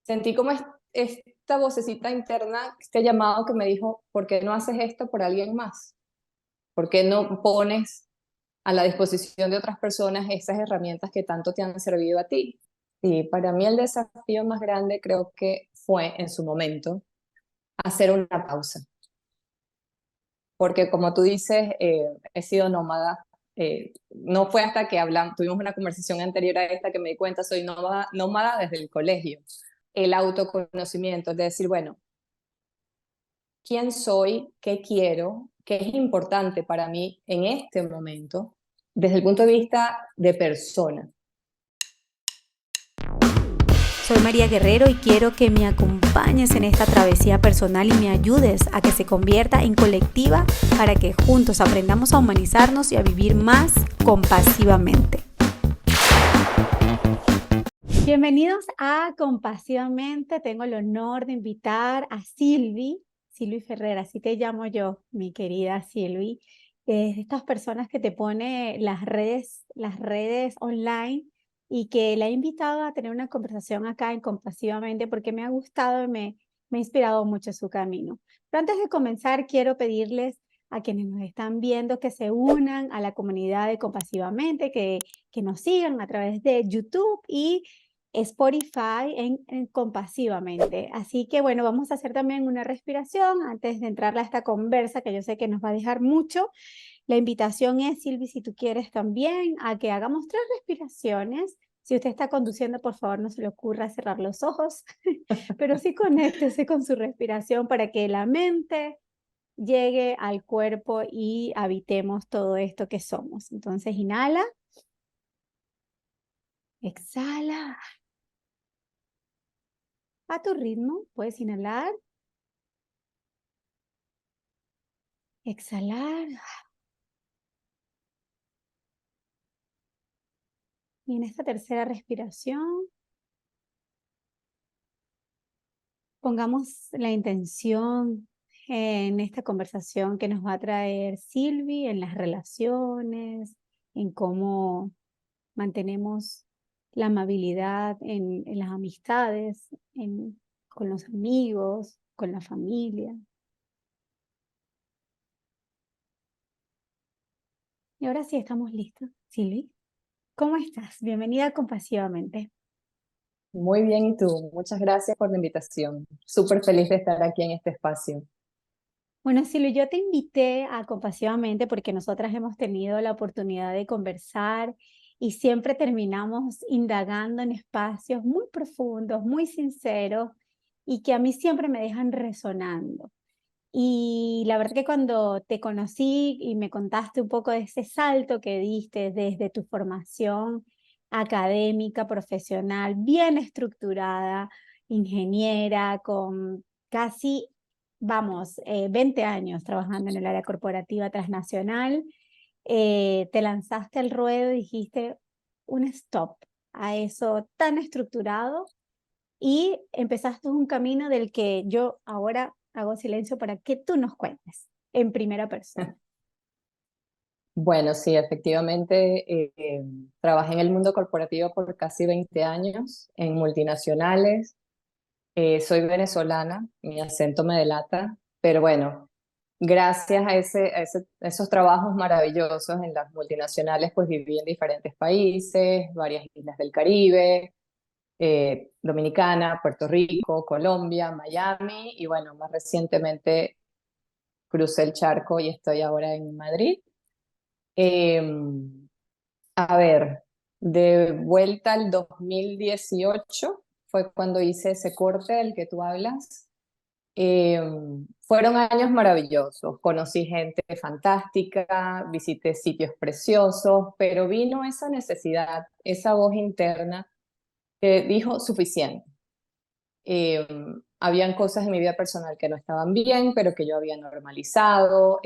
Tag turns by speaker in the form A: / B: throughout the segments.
A: sentí como esta vocecita interna, este llamado que me dijo, ¿por qué no haces esto por alguien más? ¿Por qué no pones a la disposición de otras personas esas herramientas que tanto te han servido a ti? Y para mí el desafío más grande creo que fue en su momento hacer una pausa, porque como tú dices, he sido nómada. No fue hasta que tuvimos una conversación anterior a esta que me di cuenta, soy nómada desde el colegio. El autoconocimiento, es decir, bueno, ¿quién soy? ¿Qué quiero? ¿Qué es importante para mí en este momento desde el punto de vista de persona?
B: Soy María Guerrero y quiero que me acompañes en esta travesía personal y me ayudes a que se convierta en colectiva para que juntos aprendamos a humanizarnos y a vivir más compasivamente. Bienvenidos a Compasivamente. Tengo el honor de invitar a Silvi Ferrer, así te llamo yo, mi querida Silvi. Es de estas personas que te pone las redes online y que la he invitado a tener una conversación acá en Compasivamente porque me ha gustado y me ha inspirado mucho su camino. Pero antes de comenzar, quiero pedirles a quienes nos están viendo que se unan a la comunidad de Compasivamente, que nos sigan a través de YouTube y Spotify en Compasivamente. Así que bueno, vamos a hacer también una respiración antes de entrar a esta conversa que yo sé que nos va a dejar mucho. La invitación es, Silvi, si tú quieres también, a que hagamos 3 respiraciones. Si usted está conduciendo, por favor, no se le ocurra cerrar los ojos, pero sí conéctese con su respiración para que la mente llegue al cuerpo y habitemos todo esto que somos. Entonces, inhala, exhala. A tu ritmo, puedes inhalar, exhalar. Y en esta tercera respiración, pongamos la intención en esta conversación que nos va a traer Silvi en las relaciones, en cómo mantenemos la amabilidad en las amistades, con los amigos, con la familia. Y ahora sí estamos listos. Silvi, ¿cómo estás? Bienvenida Compasivamente.
A: Muy bien, ¿y tú? Muchas gracias por la invitación. Súper feliz de estar aquí en este espacio.
B: Bueno, Silvia, yo te invité a Compasivamente porque nosotras hemos tenido la oportunidad de conversar y siempre terminamos indagando en espacios muy profundos, muy sinceros y que a mí siempre me dejan resonando. Y la verdad que cuando te conocí y me contaste un poco de ese salto que diste desde tu formación académica, profesional, bien estructurada, ingeniera, con casi, vamos, 20 años trabajando en el área corporativa transnacional, te lanzaste al ruedo y dijiste un stop a eso tan estructurado y empezaste un camino del que yo ahora hago silencio para que tú nos cuentes en primera persona.
A: Bueno, sí, efectivamente, trabajé en el mundo corporativo por casi 20 años, en multinacionales. Soy venezolana, mi acento me delata, pero bueno, gracias a esos trabajos maravillosos en las multinacionales, pues viví en diferentes países, varias islas del Caribe, Dominicana, Puerto Rico, Colombia, Miami, y bueno, más recientemente crucé el charco y estoy ahora en Madrid. Eh, a ver, de vuelta al 2018 fue cuando hice ese corte del que tú hablas. Eh, Fueron años maravillosos, conocí gente fantástica, visité sitios preciosos, pero vino esa necesidad, esa voz interna que dijo suficiente. Eh, Habían cosas en mi vida personal que no estaban bien, pero que yo había normalizado.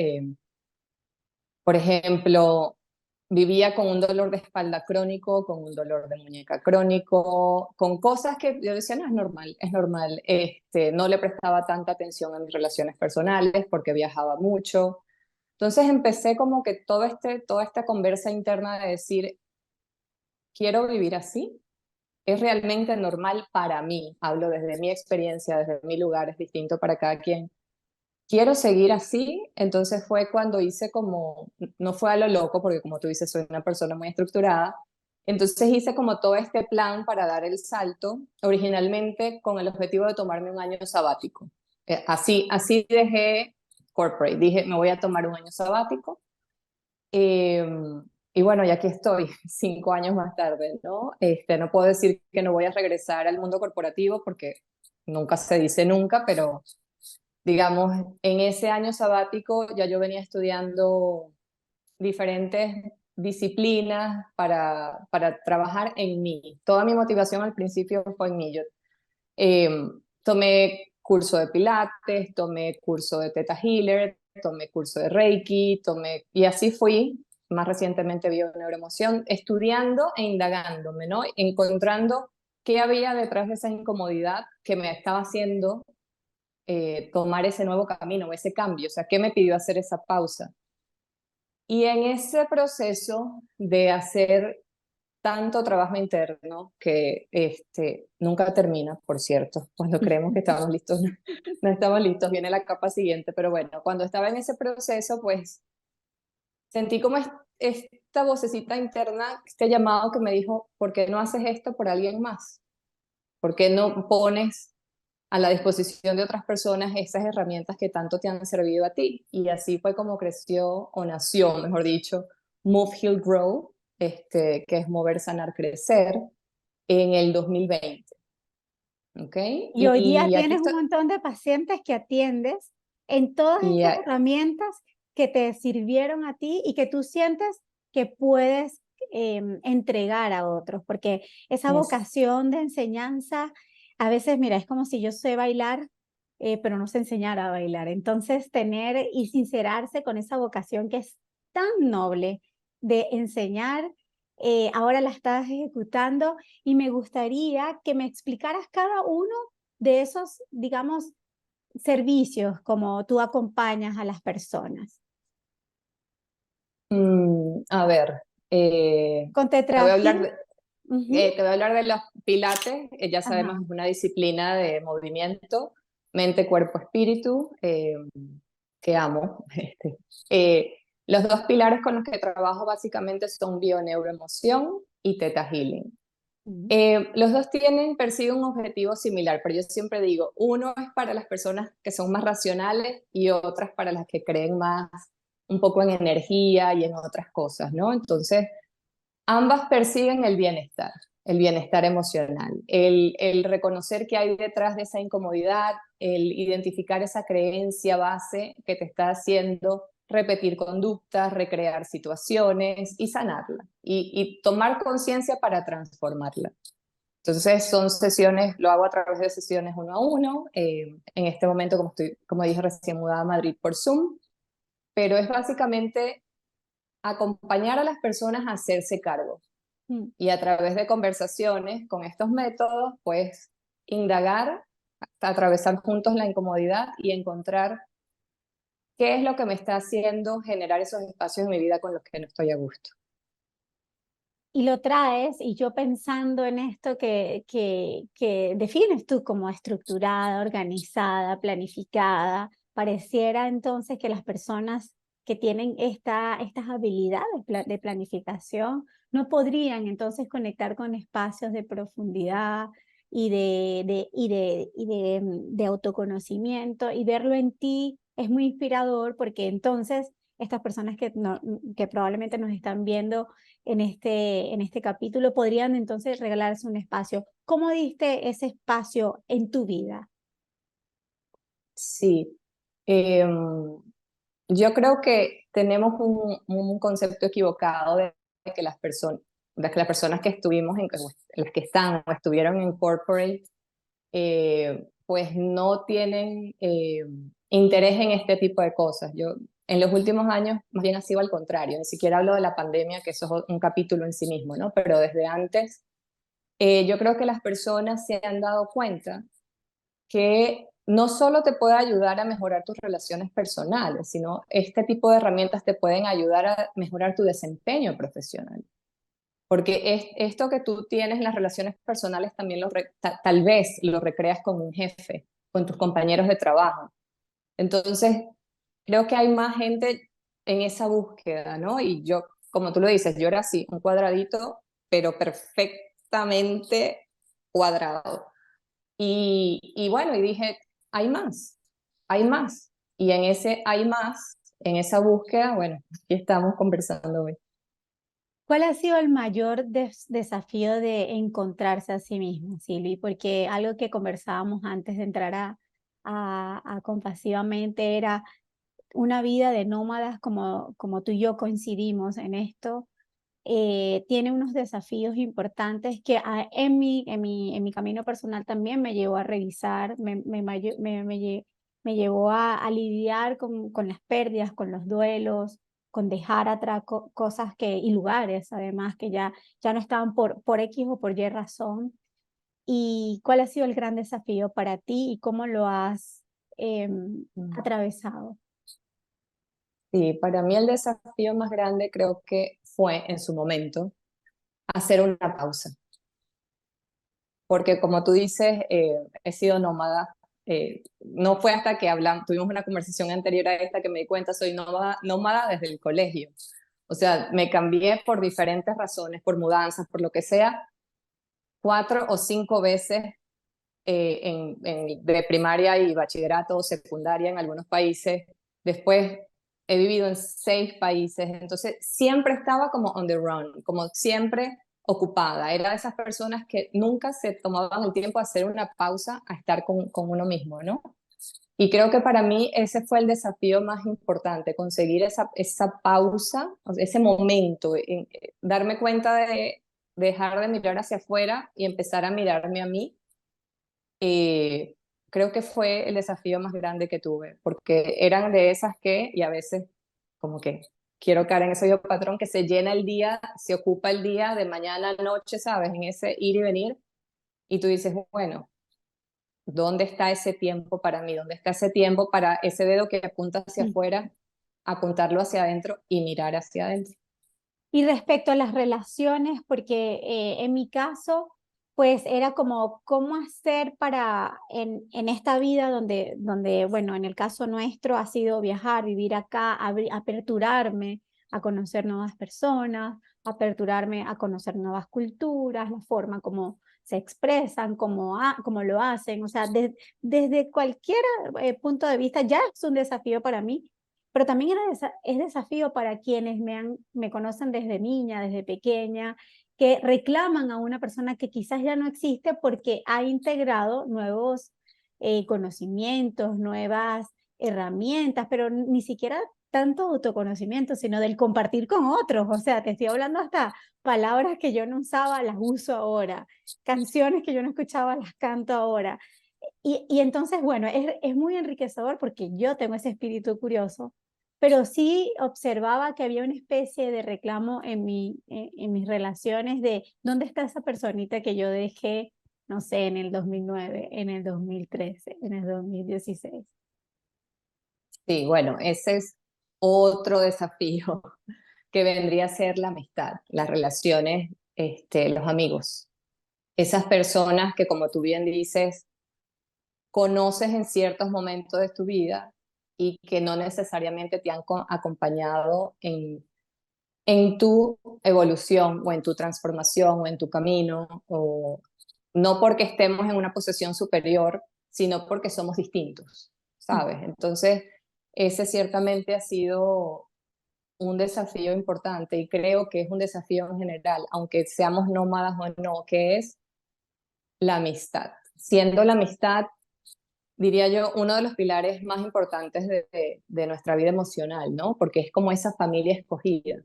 A: Por ejemplo, vivía con un dolor de espalda crónico, con un dolor de muñeca crónico, con cosas que yo decía, no, es normal, es normal. No le prestaba tanta atención a mis relaciones personales porque viajaba mucho. Entonces empecé como que toda esta conversa interna de decir, quiero vivir así. es realmente normal para mí. Hablo desde mi experiencia, desde mi lugar, es distinto para cada quien. Quiero seguir así, entonces fue cuando hice como, no fue a lo loco, porque como tú dices, soy una persona muy estructurada, entonces hice como todo este plan para dar el salto, originalmente con el objetivo de tomarme un año sabático. Así dejé corporate, dije, me voy a tomar un año sabático. Eh, y bueno, ya aquí estoy, 5 años más tarde, ¿no? No puedo decir que no voy a regresar al mundo corporativo porque nunca se dice nunca, pero digamos, en ese año sabático ya yo venía estudiando diferentes disciplinas para trabajar en mí. Toda mi motivación al principio fue en mí. Yo eh, tomé curso de Pilates, tomé curso de Theta Healer, tomé curso de Reiki, y así fui, más recientemente Bio-Neuroemoción, estudiando e indagándome, ¿no? Encontrando qué había detrás de esa incomodidad que me estaba haciendo tomar ese nuevo camino, ese cambio, o sea, ¿qué me pidió hacer esa pausa? Y en ese proceso de hacer tanto trabajo interno que nunca termina, por cierto, cuando creemos que estamos listos, no estamos listos, viene la capa siguiente, pero bueno, cuando estaba en ese proceso, pues sentí como esta vocecita interna, este llamado que me dijo, ¿por qué no haces esto por alguien más? ¿Por qué no pones a la disposición de otras personas esas herramientas que tanto te han servido a ti? Y así fue como creció, o nació, mejor dicho, Move, Heal, Grow, que es mover, sanar, crecer, en el 2020. ¿Ok?
B: Y hoy día
A: Aquí
B: tienes un
A: está.
B: montón de pacientes que atiendes en todas
A: Y,
B: esas herramientas que te sirvieron a ti y que tú sientes que puedes entregar a otros, porque esa
A: es,
B: vocación de enseñanza, a veces, mira, es como si yo sé bailar, pero no sé enseñar a bailar. Entonces, tener y sincerarse con esa vocación que es tan noble de enseñar, ahora la estás ejecutando y me gustaría que me explicaras cada uno de esos, digamos, servicios como tú acompañas a las personas.
A: a ver,
B: Con
A: te voy a
B: Tetrahyl,
A: hablar de,
B: ujú,
A: te voy a hablar de los pilates, ya
B: ajá,
A: sabemos, es una disciplina de movimiento, mente, cuerpo, espíritu, que amo. Eh, los dos pilares con los que trabajo básicamente son bio-neuroemoción y Theta Healing.
B: ujú.
A: Los dos persiguen un objetivo similar, pero yo siempre digo, uno es para las personas que son más racionales y otras para las que creen más un poco en energía y en otras cosas, ¿no? Entonces, ambas persiguen el bienestar emocional, el reconocer qué hay detrás de esa incomodidad, el identificar esa creencia base que te está haciendo repetir conductas, recrear situaciones y sanarla y tomar conciencia para transformarla. Entonces son sesiones, lo hago a través de sesiones uno a uno. En este momento, como dije, recién mudada a Madrid por Zoom, pero es básicamente acompañar a las personas a hacerse cargo
B: Mm.
A: y a través de conversaciones con estos métodos, pues indagar, atravesar juntos la incomodidad y encontrar qué es lo que me está haciendo generar esos espacios en mi vida con los que no estoy a gusto.
B: Y lo traes, y yo pensando en esto que defines tú como estructurada, organizada, planificada, pareciera entonces que las personas que tienen estas habilidades de planificación no podrían entonces conectar con espacios de profundidad de autoconocimiento, y verlo en ti es muy inspirador, porque entonces estas personas que probablemente nos están viendo en este capítulo, podrían entonces regalarse un espacio. ¿Cómo diste ese espacio en tu vida?
A: Sí, yo creo que tenemos un concepto equivocado de que las personas que estuvimos las que están o estuvieron en corporate, pues no tienen interés en este tipo de cosas. Yo en los últimos años más bien ha sido al contrario, ni siquiera hablo de la pandemia, que eso es un capítulo en sí mismo, ¿no? Pero desde antes, yo creo que las personas se han dado cuenta que no solo te puede ayudar a mejorar tus relaciones personales, sino este tipo de herramientas te pueden ayudar a mejorar tu desempeño profesional. Porque esto que tú tienes en las relaciones personales también tal vez lo recreas con un jefe, con tus compañeros de trabajo. Entonces, creo que hay más gente en esa búsqueda, ¿no? Y yo, como tú lo dices, yo era así, un cuadradito, pero perfectamente cuadrado. Y bueno, y dije, hay más, hay más. Y en ese hay más, en esa búsqueda, bueno, aquí estamos conversando hoy.
B: ¿Cuál ha sido el mayor desafío de encontrarse a sí mismo, Silvi? Porque algo que conversábamos antes de entrar a Compasivamente era una vida de nómadas, como tú y yo coincidimos en esto, tiene unos desafíos importantes que en mi camino personal también me llevó a revisar, me llevó a lidiar con las pérdidas, con los duelos, con dejar atrás cosas y lugares además que ya no estaban por X o por Y razón. ¿Y cuál ha sido el gran desafío para ti y cómo lo has
A: Mm.
B: atravesado?
A: Sí, para mí el desafío más grande creo que fue en su momento hacer una pausa, porque como tú dices, he sido nómada. No fue hasta que hablamos, tuvimos una conversación anterior a esta que me di cuenta, soy nómada, nómada desde el colegio. O sea, me cambié por diferentes razones, por mudanzas, por lo que sea, 4 o 5 veces de primaria y bachillerato o secundaria en algunos países. Después he vivido en 6 países, entonces siempre estaba como on the run, como siempre ocupada. Era de esas personas que nunca se tomaban el tiempo de hacer una pausa a estar con uno mismo, ¿no? Y creo que para mí ese fue el desafío más importante, conseguir esa pausa, o sea, ese momento, darme cuenta de dejar de mirar hacia afuera y empezar a mirarme a mí. Creo que fue el desafío más grande que tuve, porque eran de esas que, y a veces como que quiero caer en ese yo patrón, que se llena el día, se ocupa el día de mañana a noche, ¿sabes? En ese ir y venir, y tú dices, bueno, ¿dónde está ese tiempo para mí? ¿Dónde está ese tiempo para ese dedo que apunta hacia afuera, apuntarlo hacia adentro y mirar hacia adentro?
B: Y respecto a las relaciones, porque en mi caso, pues era como cómo hacer para en esta vida donde, bueno, en el caso nuestro ha sido viajar, vivir acá, aperturarme a conocer nuevas personas, aperturarme a conocer nuevas culturas, la forma como se expresan, cómo lo hacen, o sea, desde cualquier punto de vista ya es un desafío para mí, pero también es desafío para quienes me conocen desde niña, desde pequeña, que reclaman a una persona que quizás ya no existe porque ha integrado nuevos conocimientos, nuevas herramientas, pero ni siquiera tanto autoconocimiento, sino del compartir con otros. O sea, te estoy hablando hasta palabras que yo no usaba, las uso ahora, canciones que yo no escuchaba, las canto ahora. Y entonces, bueno, es muy enriquecedor porque yo tengo ese espíritu curioso, pero sí observaba que había una especie de reclamo en mis relaciones de dónde está esa personita que yo dejé, no sé, en el 2009, en el 2013, en el 2016.
A: Sí, bueno, ese es otro desafío que vendría a ser la amistad, las relaciones, los amigos. Esas personas que, como tú bien dices, conoces en ciertos momentos de tu vida y que no necesariamente te han acompañado en tu evolución o en tu transformación o en tu camino, o no porque estemos en una posición superior, sino porque somos distintos, ¿sabes? Entonces, ese ciertamente ha sido un desafío importante y creo que es un desafío en general, aunque seamos nómadas o no, que es la amistad. Siendo la amistad, diría yo, uno de los pilares más importantes de nuestra vida emocional, ¿no? Porque es como esa familia escogida.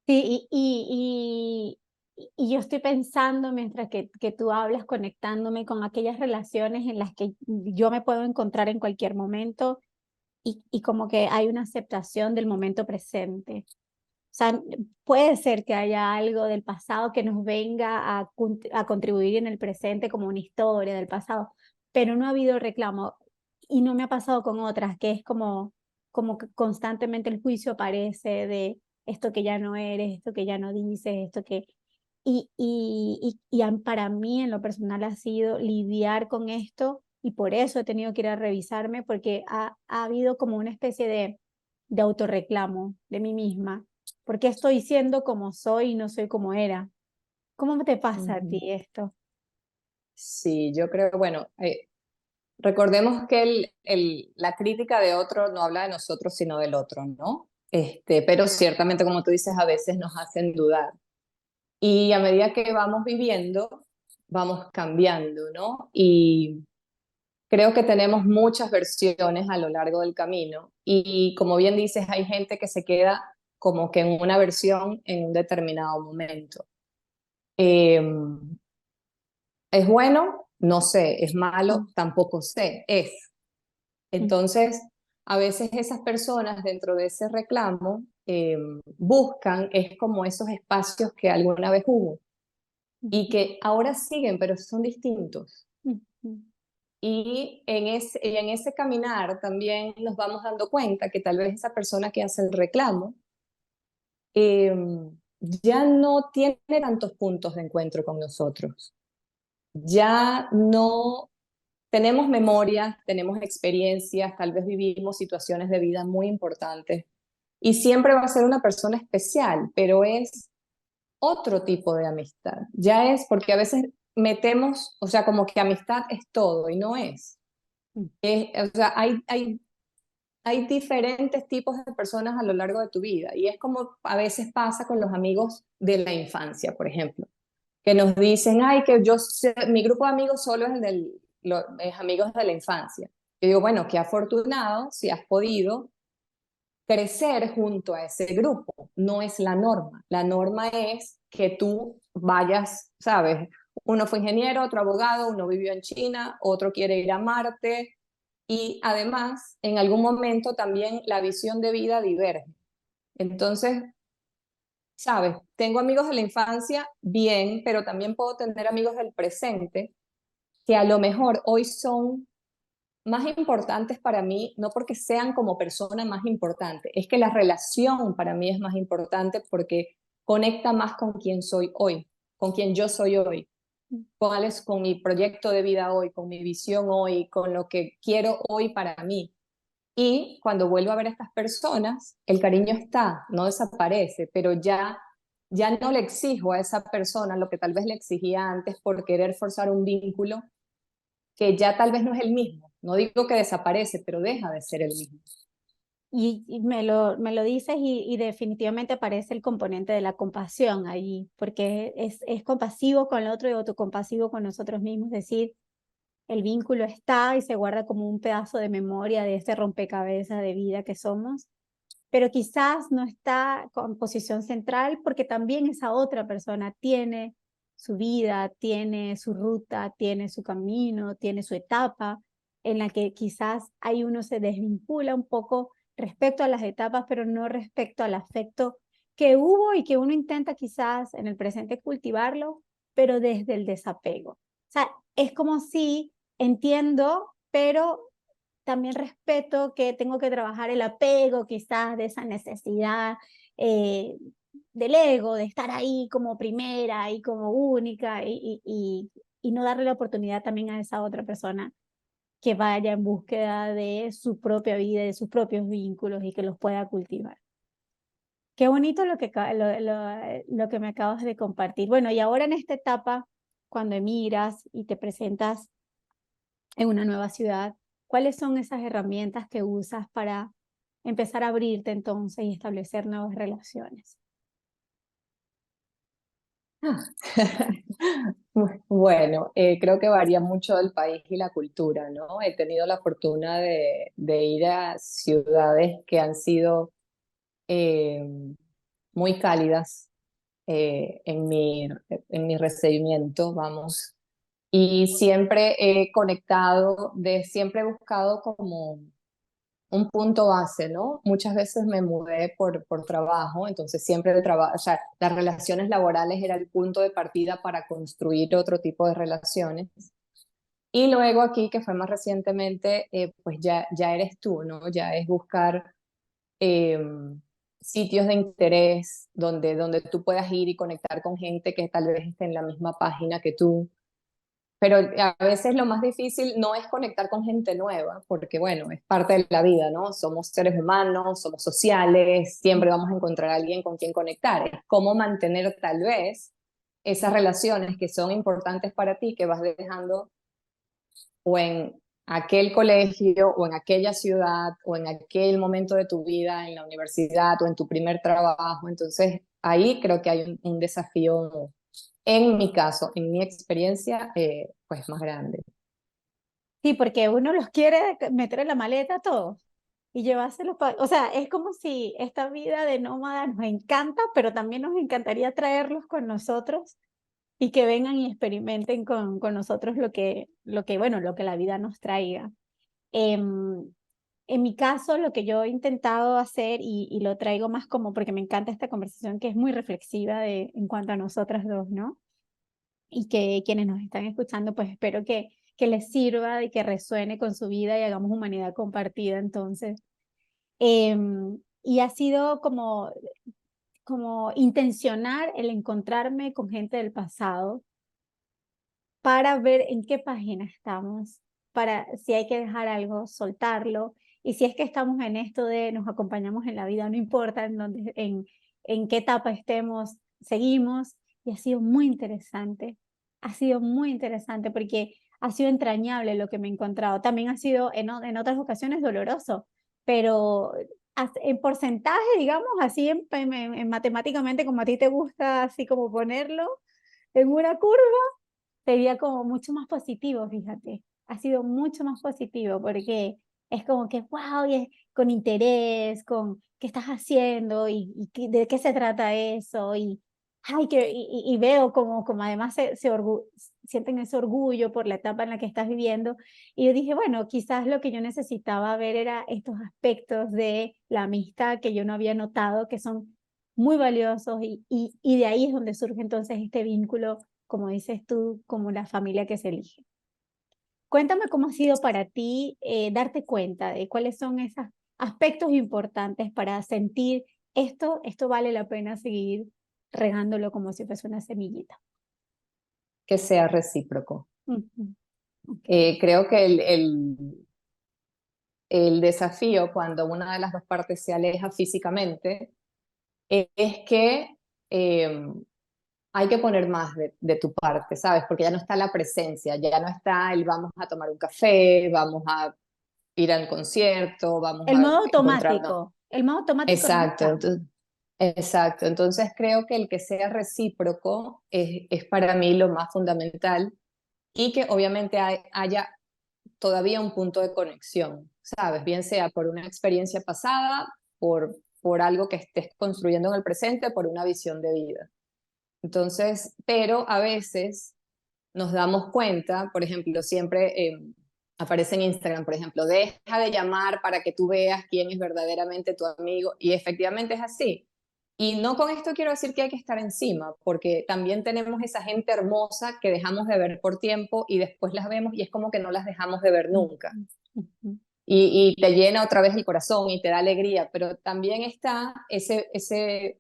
B: Sí, y yo estoy pensando mientras que tú hablas, conectándome con aquellas relaciones en las que yo me puedo encontrar en cualquier momento y como que hay una aceptación del momento presente. O sea, puede ser que haya algo del pasado que nos venga a contribuir en el presente como una historia del pasado, pero no ha habido reclamo y no me ha pasado con otras, que es como que constantemente el juicio aparece esto que ya no eres, esto que ya no dices, esto que... para mí en lo personal ha sido lidiar con esto y por eso he tenido que ir a revisarme porque ha habido como una especie de autorreclamo de mí misma. ¿Por qué estoy siendo como soy y no soy como era? ¿Cómo te pasa a ti
A: Ujú.
B: esto?
A: Sí, yo creo, bueno, recordemos que la crítica de otro no habla de nosotros, sino del otro, ¿no? Pero ciertamente, como tú dices, a veces nos hacen dudar. Y a medida que vamos viviendo, vamos cambiando, ¿no? Y creo que tenemos muchas versiones a lo largo del camino. Y como bien dices, hay gente que se queda como que en una versión en un determinado momento. Eh, ¿Es bueno? No sé. ¿Es malo?
B: Mm,
A: Tampoco sé. Es.
B: mm,
A: Entonces, a veces esas personas dentro de ese reclamo buscan, es como esos espacios que alguna vez hubo y
B: mm,
A: que ahora siguen, pero son distintos.
B: mm, mm,
A: Y en ese caminar también nos vamos dando cuenta que tal vez esa persona que hace el reclamo eh, ya no tiene tantos puntos de encuentro con nosotros. Ya no tenemos memorias, tenemos experiencias, tal vez vivimos situaciones de vida muy importantes y siempre va a ser una persona especial, pero es otro tipo de amistad. Ya es porque a veces metemos, o sea, como que amistad es todo y no es.
B: mm.
A: O sea, hay diferentes tipos de personas a lo largo de tu vida y es como a veces pasa con los amigos de la infancia, por ejemplo, que nos dicen, ay, que mi grupo de amigos solo es es amigos de la infancia. Yo digo, bueno, qué afortunado si has podido crecer junto a ese grupo. No es la norma. La norma es que tú vayas, ¿sabes? Uno fue ingeniero, otro abogado, uno vivió en China, otro quiere ir a Marte. Y además, en algún momento también la visión de vida diverge. Entonces, ¿sabes? Tengo amigos de la infancia, bien, pero también puedo tener amigos del presente que a lo mejor hoy son más importantes para mí, no porque sean como persona más importante, es que la relación para mí es más importante porque conecta más con quien soy hoy, con quien yo soy hoy, con mi proyecto de vida hoy, con mi visión hoy, con lo que quiero hoy para mí. Y cuando vuelvo a ver a estas personas, el cariño está, no desaparece, pero ya no le exijo a esa persona lo que tal vez le exigía antes por querer forzar un vínculo que ya tal vez no es el mismo. No digo que desaparece, pero deja de ser el mismo.
B: Y me lo dices y definitivamente aparece el componente de la compasión ahí, porque es compasivo con el otro y autocompasivo con nosotros mismos, es decir, el vínculo está y se guarda como un pedazo de memoria de este rompecabezas de vida que somos, pero quizás no está con posición central porque también esa otra persona tiene su vida, tiene su ruta, tiene su camino, tiene su etapa en la que quizás ahí uno se desvincula un poco respecto a las etapas, pero no respecto al afecto que hubo y que uno intenta quizás en el presente cultivarlo, pero desde el desapego. O sea, es como si entiendo, pero también respeto que tengo que trabajar el apego quizás de esa necesidad eh, del ego, de estar ahí como primera y como única y no darle la oportunidad también a esa otra persona que vaya en búsqueda de su propia vida, de sus propios vínculos y que los pueda cultivar. Qué bonito lo que me acabas de compartir. Bueno, y ahora en esta etapa, cuando emigras y te presentas en una nueva ciudad, ¿cuáles son esas herramientas que usas para empezar a abrirte entonces y establecer nuevas relaciones?
A: Bueno, creo que varía mucho del país y la cultura, ¿no? He tenido la fortuna de ir a ciudades que han sido eh, muy cálidas en mi recibimiento, vamos. Y siempre he conectado, siempre he buscado como un punto base, ¿no? Muchas veces me mudé por trabajo, entonces siempre el trabajo, o sea, las relaciones laborales era el punto de partida para construir otro tipo de relaciones. Y luego aquí, que fue más recientemente, pues ya eres tú, ¿no? Ya es buscar eh, sitios de interés donde tú puedas ir y conectar con gente que tal vez esté en la misma página que tú. Pero a veces lo más difícil no es conectar con gente nueva, porque bueno, es parte de la vida, ¿no? Somos seres humanos, somos sociales, siempre vamos a encontrar a alguien con quien conectar. Es cómo mantener tal vez esas relaciones que son importantes para ti, que vas dejando o en aquel colegio o en aquella ciudad o en aquel momento de tu vida, en la universidad o en tu primer trabajo. Entonces, ahí creo que hay un desafío, en mi caso, en mi experiencia, pues más grande.
B: Sí, porque uno los quiere meter en la maleta todos y llevárselos o sea, es como si esta vida de nómada nos encanta, pero también nos encantaría traerlos con nosotros y que vengan y experimenten con nosotros bueno, lo que la vida nos traiga. Em, en mi caso, lo que yo he intentado hacer, y lo traigo más como porque me encanta esta conversación que es muy reflexiva en cuanto a nosotras dos, ¿no? Y que quienes nos están escuchando, pues espero que les sirva y que resuene con su vida y hagamos humanidad compartida entonces. Y ha sido como intencionar el encontrarme con gente del pasado para ver en qué página estamos, para si hay que dejar algo, soltarlo, y si es que estamos en esto de nos acompañamos en la vida, no importa en qué etapa estemos, seguimos, y ha sido muy interesante porque ha sido entrañable lo que me he encontrado, también ha sido en otras ocasiones doloroso, pero en porcentaje, digamos, así en matemáticamente como a ti te gusta, así como ponerlo en una curva, sería como mucho más positivo, fíjate. Ha sido mucho más positivo porque es como que, wow, y es con interés, con qué estás haciendo de qué se trata eso. Ay, y veo como además sienten ese orgullo por la etapa en la que estás viviendo. Y yo dije, bueno, quizás lo que yo necesitaba ver era estos aspectos de la amistad que yo no había notado, que son muy valiosos y de ahí es donde surge entonces este vínculo, como dices tú, como la familia que se elige. Cuéntame cómo ha sido para ti darte cuenta de cuáles son esos aspectos importantes para sentir esto vale la pena seguir regándolo como si fuese una semillita.
A: Que sea recíproco.
B: Ujú, ok.
A: Creo que el desafío cuando una de las dos partes se aleja físicamente es que eh, hay que poner más de tu parte, ¿sabes? Porque ya no está la presencia, ya no está el vamos a tomar un café, vamos a ir al concierto, vamos a encontrarnos.
B: El modo automático no
A: Exacto,
B: está.
A: exacto. Entonces creo que el que sea recíproco es para mí lo más fundamental y que obviamente haya todavía un punto de conexión, ¿sabes? Bien sea por una experiencia pasada, por algo que estés construyendo en el presente, por una visión de vida. Entonces, pero a veces nos damos cuenta, por ejemplo, siempre aparece en Instagram, por ejemplo, deja de llamar para que tú veas quién es verdaderamente tu amigo, y efectivamente es así. Y no con esto quiero decir que hay que estar encima, porque también tenemos esa gente hermosa que dejamos de ver por tiempo y después las vemos y es como que no las dejamos de ver nunca.
B: Ujú, ujú,
A: Y te llena otra vez el corazón y te da alegría, pero también está ese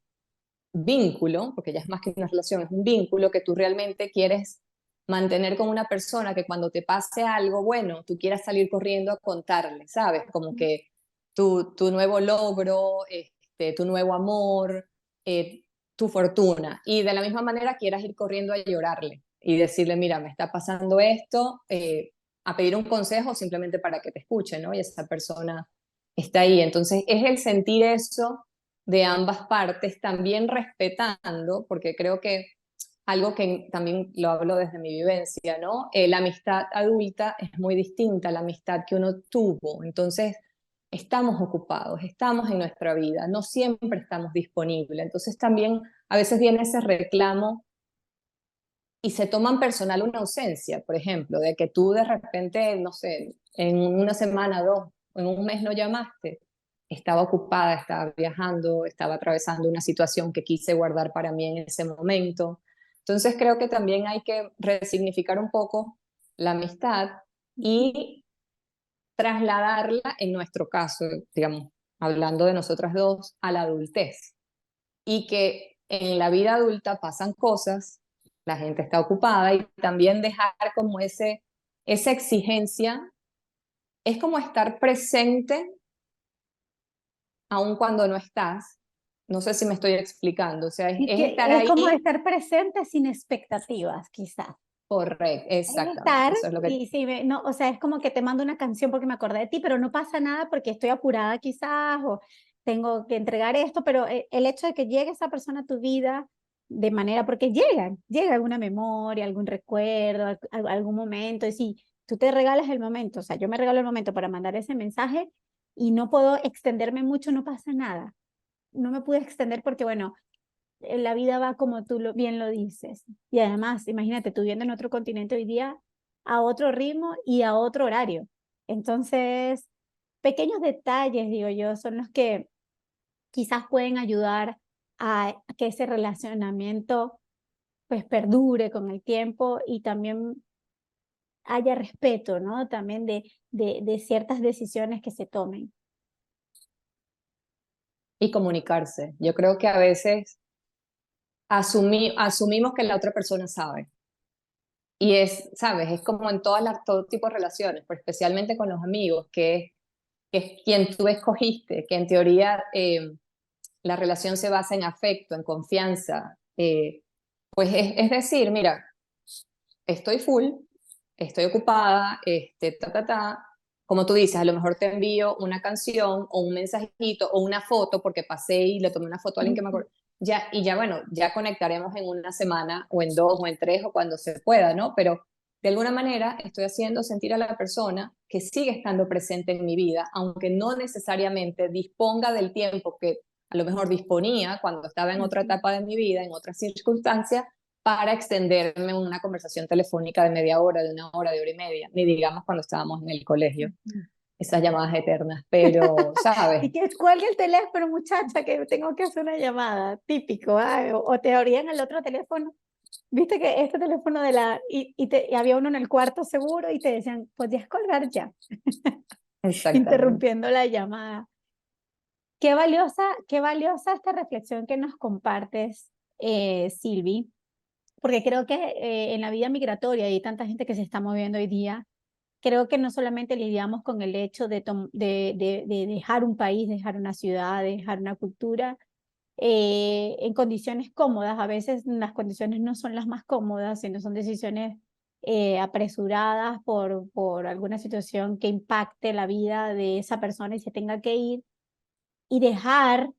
A: vínculo, porque ya es más que una relación, es un vínculo que tú realmente quieres mantener con una persona que cuando te pase algo bueno, tú quieras salir corriendo a contarle, ¿sabes? Como que tu nuevo logro, tu nuevo amor, tu fortuna. Y de la misma manera quieras ir corriendo a llorarle y decirle, mira, me está pasando esto, a pedir un consejo simplemente para que te escuche, ¿no? Y esa persona está ahí. Entonces, es el sentir eso de ambas partes, también respetando, porque creo que algo que también lo hablo desde mi vivencia, ¿no? La amistad adulta es muy distinta a la amistad que uno tuvo. Entonces, estamos ocupados, estamos en nuestra vida, no siempre estamos disponibles. Entonces, también a veces viene ese reclamo y se toman personal una ausencia, por ejemplo, de que tú de repente, no sé, en una semana, dos, o en un mes no llamaste, estaba ocupada, estaba viajando, estaba atravesando una situación que quise guardar para mí en ese momento. Entonces creo que también hay que resignificar un poco la amistad
B: ujú.
A: y trasladarla, en nuestro caso, digamos, hablando de nosotras dos, a la adultez. Y que en la vida adulta pasan cosas, la gente está ocupada y también dejar como esa exigencia, es como estar presente aun cuando no estás. No sé si me estoy explicando, o sea,
B: Y
A: es
B: que
A: estar
B: es como
A: ahí,
B: estar presente sin expectativas, quizás.
A: correcto,
B: Es estar
A: exactamente, eso es lo que...
B: y si no, o sea, es como que te mando una canción porque me acordé de ti, pero no pasa nada porque estoy apurada quizás o tengo que entregar esto, pero el hecho de que llegue esa persona a tu vida de manera, porque llega alguna memoria, algún recuerdo, algún momento, y si tú te regalas el momento, o sea, yo me regalo el momento para mandar ese mensaje y no puedo extenderme mucho, no pasa nada. No me pude extender porque, bueno, la vida va como tú bien lo dices. Y además, imagínate, tú viviendo en otro continente hoy día a otro ritmo y a otro horario. Entonces, pequeños detalles, digo yo, son los que quizás pueden ayudar a que ese relacionamiento pues perdure con el tiempo y también haya respeto, ¿no? También de ciertas decisiones que se tomen.
A: Y comunicarse. Yo creo que a veces asumimos que la otra persona sabe. Y sabes, es como en todo tipo de relaciones, pero especialmente con los amigos, que es quien tú escogiste, que en teoría la relación se basa en afecto, en confianza. Pues es decir, mira, estoy full, estoy ocupada, como tú dices, a lo mejor te envío una canción o un mensajito o una foto porque pasé y le tomé una foto a alguien que me acuerdo. Ya, y ya, bueno, ya conectaremos en una semana o en dos o en tres o cuando se pueda, ¿no? Pero de alguna manera estoy haciendo sentir a la persona que sigue estando presente en mi vida, aunque no necesariamente disponga del tiempo que a lo mejor disponía cuando estaba en otra etapa de mi vida, en otras circunstancias, para extenderme una conversación telefónica de media hora, de una hora, de hora y media, ni digamos cuando estábamos en el colegio, esas llamadas eternas, pero,
B: Y
A: ¿sabes?
B: que cuelgue el teléfono, muchacha, que tengo que hacer una llamada, típico, ¿ah? O te abrían el otro teléfono. Viste que este teléfono de la, y había uno en el cuarto seguro y te decían, podías colgar ya,
A: Exactamente.
B: interrumpiendo la llamada. Qué valiosa esta reflexión que nos compartes, Silvi, porque creo que en la vida migratoria hay tanta gente que se está moviendo hoy día. Creo que no solamente lidiamos con el hecho de dejar un país, dejar una ciudad, dejar una cultura en condiciones cómodas. A veces las condiciones no son las más cómodas, sino son decisiones apresuradas por alguna situación que impacte la vida de esa persona y se tenga que ir. Y dejar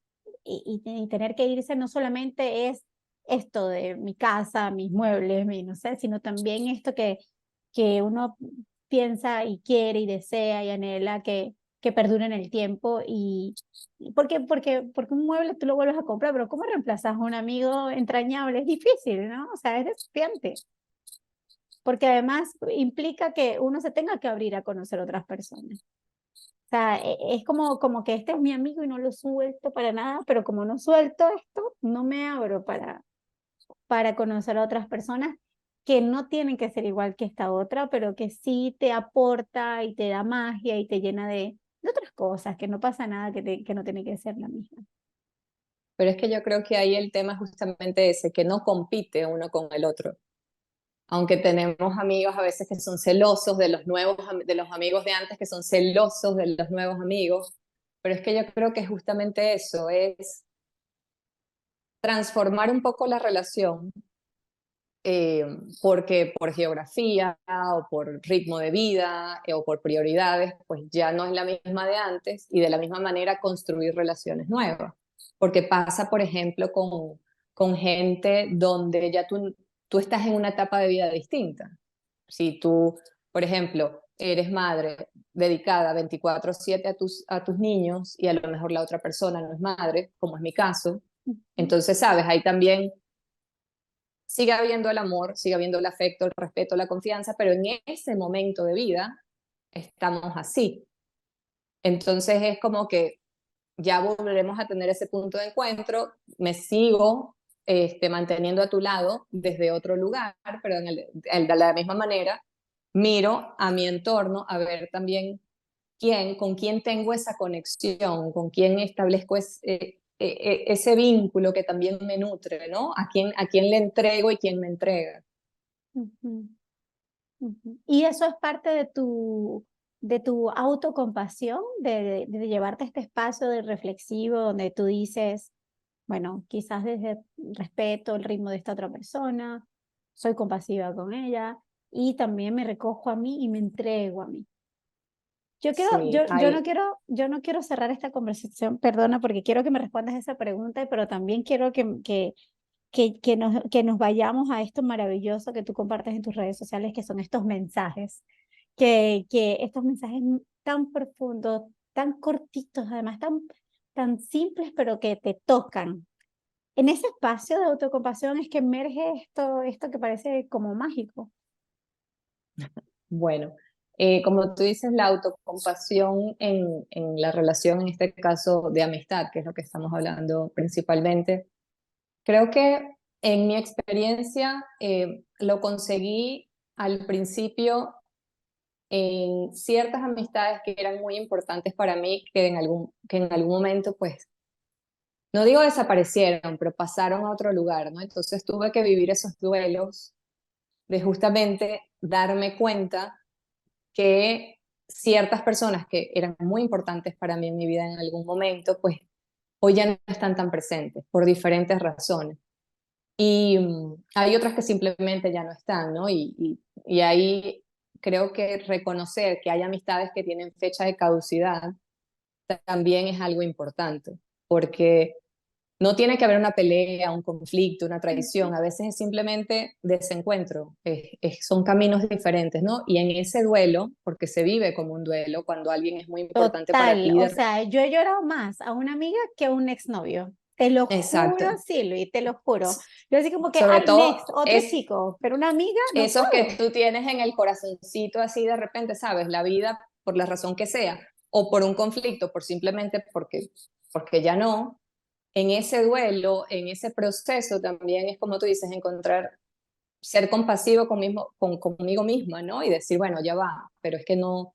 B: y tener que irse no solamente es esto de mi casa, mis muebles, no sé, sino también esto que uno piensa y quiere y desea y anhela que perdure en el tiempo porque un mueble tú lo vuelves a comprar, pero ¿cómo reemplazas a un amigo entrañable? Es difícil, ¿no? O sea, es desafiante, porque además implica que uno se tenga que abrir a conocer otras personas. O sea, es como que este es mi amigo y no lo suelto para nada, pero como no suelto esto, no me abro para conocer a otras personas que no tienen que ser igual que esta otra, pero que sí te aporta y te da magia y te llena de otras cosas, que no pasa nada que no tiene que ser la misma.
A: Pero es que yo creo que ahí el tema es justamente ese, que no compite uno con el otro. Aunque tenemos amigos a veces que son celosos de los nuevos, de los amigos de antes que son celosos de los nuevos amigos, pero es que yo creo que es justamente eso, es transformar un poco la relación, porque por geografía o por ritmo de vida o por prioridades, pues ya no es la misma de antes y de la misma manera construir relaciones nuevas. Porque pasa, por ejemplo, con gente donde ya tú estás en una etapa de vida distinta. Si tú, por ejemplo, eres madre dedicada 24/7 a tus niños y a lo mejor la otra persona no es madre, como es mi caso, entonces, sabes, ahí también sigue habiendo el amor, sigue habiendo el afecto, el respeto, la confianza, pero en ese momento de vida estamos así. Entonces es como que ya volveremos a tener ese punto de encuentro, me sigo manteniendo a tu lado desde otro lugar, pero de la misma manera miro a mi entorno a ver también con quién tengo esa conexión, con quién establezco ese vínculo que también me nutre, ¿no? A quién le entrego y quién me entrega.
B: Ujú, ujú. Y eso es parte de tu autocompasión, de llevarte a este espacio de reflexivo donde tú dices, bueno, quizás desde respeto el ritmo de esta otra persona, soy compasiva con ella y también me recojo a mí y me entrego a mí.
A: Sí,
B: Yo no quiero cerrar esta conversación, perdona, porque quiero que me respondas esa pregunta, pero también quiero que nos vayamos a esto maravilloso que tú compartes en tus redes sociales, que son estos mensajes, que estos mensajes tan profundos, tan cortitos, además tan simples, pero que te tocan. En ese espacio de autocompasión es que emerge esto que parece como mágico.
A: bueno, como tú dices, la autocompasión en la relación, en este caso de amistad, que es lo que estamos hablando principalmente, creo que en mi experiencia lo conseguí al principio en ciertas amistades que eran muy importantes para mí, que en algún momento, pues, no digo desaparecieron, pero pasaron a otro lugar, ¿no? Entonces tuve que vivir esos duelos de justamente darme cuenta que ciertas personas que eran muy importantes para mí en mi vida en algún momento, pues hoy ya no están tan presentes por diferentes razones. Y hay otras que simplemente ya no están, ¿no? Y ahí creo que reconocer que hay amistades que tienen fecha de caducidad también es algo importante, porque no tiene que haber una pelea, un conflicto, una traición, a veces es simplemente desencuentro, son caminos diferentes, ¿no? Y en ese duelo, porque se vive como un duelo, cuando alguien es muy importante para
B: Total,
A: ti,
B: o sea, yo he llorado más a una amiga que a un exnovio. Te lo juro,
A: exacto.
B: Silvi, te lo juro. Yo así como que,
A: Sobre
B: ay,
A: todo
B: next, otro chico, pero una amiga no
A: esos que
B: puedo.
A: tú tienes en el corazoncito así de repente, ¿sabes? La vida, por la razón que sea, o por un conflicto, por simplemente porque ya no, en ese duelo, en ese proceso también es como tú dices, encontrar, ser compasivo conmigo misma, ¿no? Y decir, bueno, ya va, pero es que no,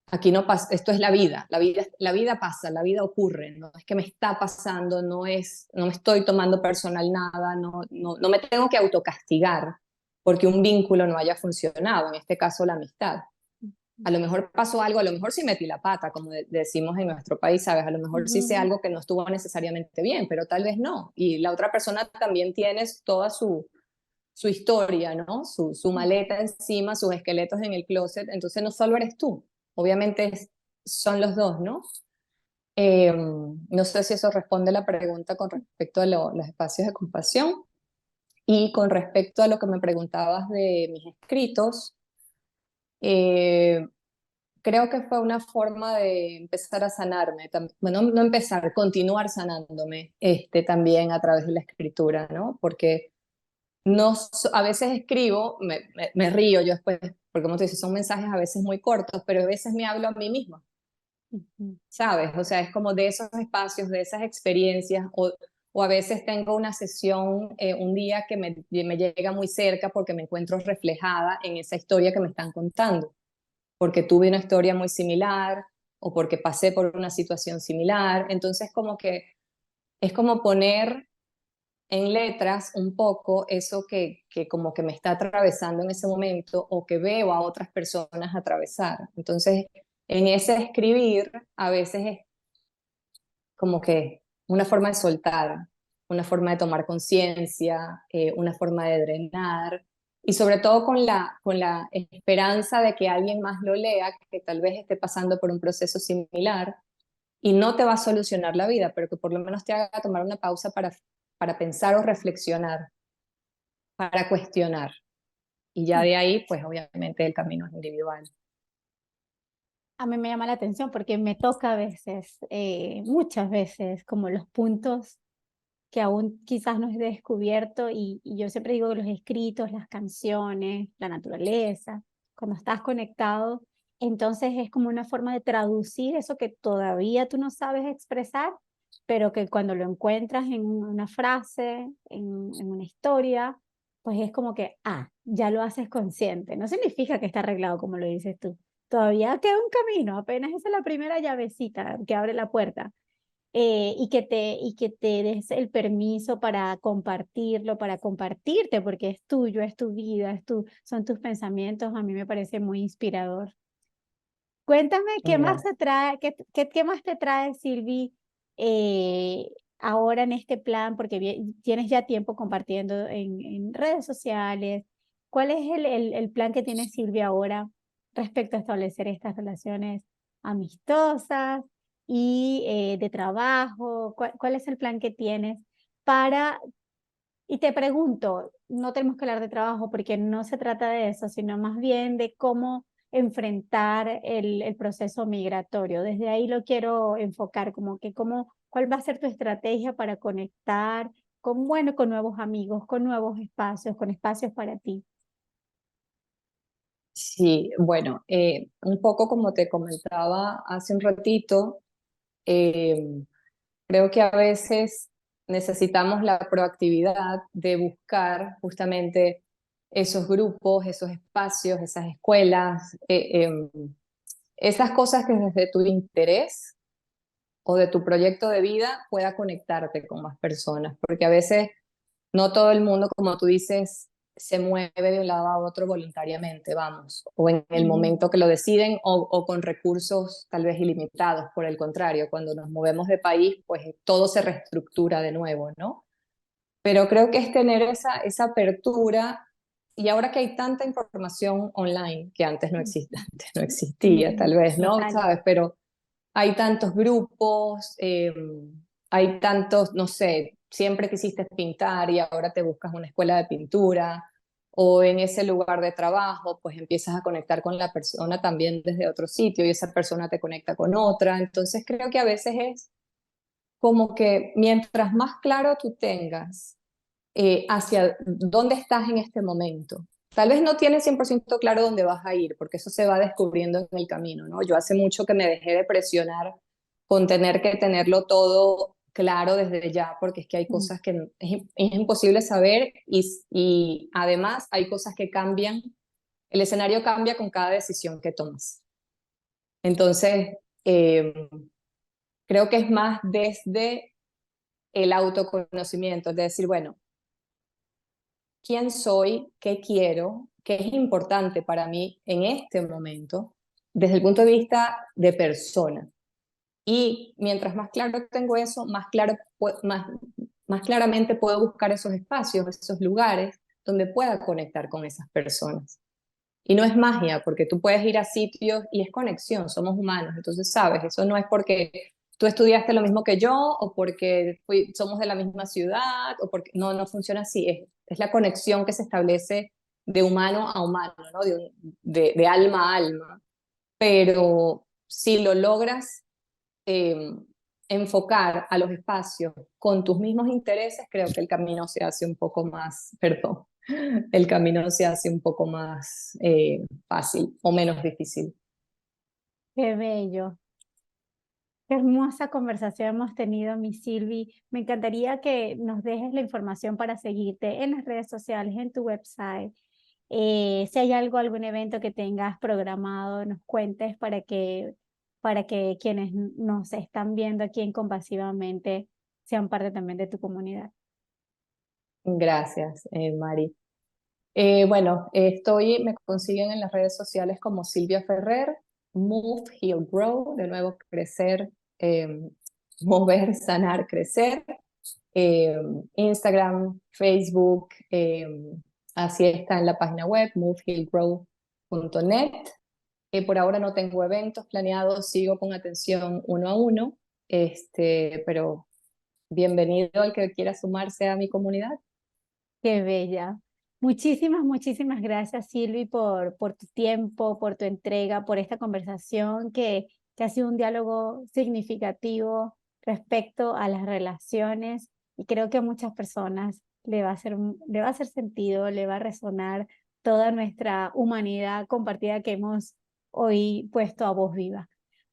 A: aquí no pasa, esto es la vida pasa, la vida ocurre, no es que me está pasando, no me estoy tomando personal nada, no me tengo que autocastigar porque un vínculo no haya funcionado, en este caso la amistad. A lo mejor pasó algo, a lo mejor sí metí la pata, como decimos en nuestro país, ¿sabes? A lo mejor sí sé
B: Ujú,
A: algo que no estuvo necesariamente bien, pero tal vez no. Y la otra persona también tiene toda su historia, ¿no? Su maleta encima, sus esqueletos en el closet, entonces no solo eres tú, obviamente son los dos, ¿no? No sé si eso responde a la pregunta con respecto a los espacios de compasión y con respecto a lo que me preguntabas de mis escritos. eh, Creo que fue una forma de empezar a sanarme, bueno, no empezar, continuar sanándome también a través de la escritura, ¿no? Porque no, a veces escribo, me río yo después, porque como te dices, son mensajes a veces muy cortos, pero a veces me hablo a mí misma,
B: ujú.
A: ¿sabes? O sea, es como de esos espacios, de esas experiencias, o a veces tengo una sesión un día que me llega muy cerca porque me encuentro reflejada en esa historia que me están contando, porque tuve una historia muy similar o porque pasé por una situación similar, entonces como que es como poner en letras un poco eso que como que me está atravesando en ese momento o que veo a otras personas atravesar. Entonces, en ese escribir a veces es como que una forma de soltar, una forma de tomar conciencia, una forma de drenar y sobre todo con la esperanza de que alguien más lo lea, que tal vez esté pasando por un proceso similar y no te va a solucionar la vida, pero que por lo menos te haga tomar una pausa para pensar o reflexionar, para cuestionar. Y ya de ahí, pues obviamente el camino es individual.
B: A mí me llama la atención porque me toca a veces, muchas veces, como los puntos que aún quizás no he descubierto y yo siempre digo que los escritos, las canciones, la naturaleza, cuando estás conectado, entonces es como una forma de traducir eso que todavía tú no sabes expresar, pero que cuando lo encuentras en una frase, en una historia, pues es como que, ah, ya lo haces consciente. No significa que está arreglado como lo dices tú, todavía queda un camino, apenas esa es la primera llavecita que abre la puerta. Y que te des el permiso para compartirlo, para compartirte, porque es tuyo, es tu vida, son tus pensamientos, a mí me parece muy inspirador. Cuéntame, ¿qué más
A: Gracias.
B: te trae, qué más te trae, Silvi, eh, ahora en este plan? Porque tienes ya tiempo compartiendo en redes sociales. ¿Cuál es el plan que tiene Silvia ahora respecto a establecer estas relaciones amistosas y de trabajo? ¿Cuál es el plan que tienes para y te pregunto, no tenemos que hablar de trabajo porque no se trata de eso, sino más bien de cómo enfrentar el proceso migratorio? Desde ahí lo quiero enfocar, como que cuál va a ser tu estrategia para conectar con, bueno, con nuevos amigos, con nuevos espacios, con espacios para ti.
A: Sí, bueno, un poco como te comentaba hace un ratito, eh, creo que a veces necesitamos la proactividad de buscar justamente esos grupos, esos espacios, esas escuelas, esas cosas que desde tu interés o de tu proyecto de vida pueda conectarte con más personas, porque a veces no todo el mundo, como tú dices, se mueve de un lado a otro voluntariamente, vamos, o en el
B: Ujú.
A: momento que lo deciden, o con recursos tal vez ilimitados. Por el contrario, cuando nos movemos de país, pues todo se reestructura de nuevo, ¿no? Pero creo que es tener esa apertura, y ahora que hay tanta información online, que antes no existía, antes no existía,
B: Sí,
A: tal vez, ¿no?
B: total.
A: ¿Sabes? Pero hay tantos grupos, hay tantos, no sé, siempre quisiste pintar y ahora te buscas una escuela de pintura, o en ese lugar de trabajo, pues empiezas a conectar con la persona también desde otro sitio y esa persona te conecta con otra. Entonces creo que a veces es como que mientras más claro tú tengas hacia dónde estás en este momento. Tal vez no tienes 100% claro dónde vas a ir, porque eso se va descubriendo en el camino, ¿no? Yo hace mucho que me dejé de presionar con tener que tenerlo todo claro desde ya, porque es que hay
B: Mm.
A: cosas que es imposible saber, y además hay cosas que cambian, el escenario cambia con cada decisión que tomas. Entonces, eh, creo que es más desde el autoconocimiento, de decir, bueno, quién soy, qué quiero, qué es importante para mí en este momento, desde el punto de vista de persona. Y mientras más claro tengo eso, más claramente puedo buscar esos espacios, esos lugares donde pueda conectar con esas personas. Y no es magia, porque tú puedes ir a sitios y es conexión, somos humanos. Entonces, sabes, eso no es porque tú estudiaste lo mismo que yo o porque somos de la misma ciudad o porque no funciona así. Es la conexión que se establece de humano a humano, ¿no? De alma a alma. Pero si lo logras eh, enfocar a los espacios con tus mismos intereses, creo que el camino se hace un poco más, perdón, el camino se hace un poco más fácil o menos difícil.
B: Qué bello. Qué hermosa conversación hemos tenido, mi Silvi. Me encantaría que nos dejes la información para seguirte en las redes sociales, en tu website. Si hay algún evento que tengas programado, nos cuentes para que quienes nos están viendo aquí en Compasivamente sean parte también de tu comunidad.
A: Gracias, Mari. Bueno, me consiguen en las redes sociales como Silvia Ferrer, Move, Heal, Grow, de nuevo crecer, eh, mover, sanar, crecer. eh, Instagram, Facebook, así está en la página web, movehealgrow.net. Por ahora no tengo eventos planeados, sigo con atención uno a uno, pero bienvenido al que quiera sumarse a mi comunidad.
B: Qué bella. Muchísimas, muchísimas gracias, Silvi, por tu tiempo, por tu entrega, por esta conversación que ha sido un diálogo significativo respecto a las relaciones y creo que a muchas personas le va a hacer sentido, le va a resonar toda nuestra humanidad compartida que hemos hoy puesto a voz viva.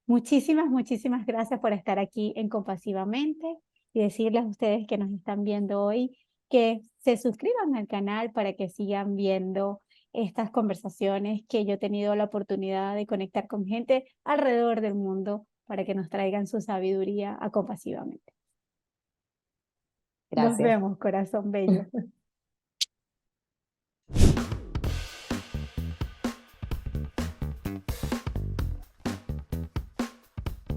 B: Muchísimas, muchísimas gracias por estar aquí en Compasivamente y decirles a ustedes que nos están viendo hoy que se suscriban al canal para que sigan viendo estas conversaciones que yo he tenido la oportunidad de conectar con gente alrededor del mundo para que nos traigan su sabiduría a Compasivamente. Nos
A: Gracias.
B: vemos, corazón bello.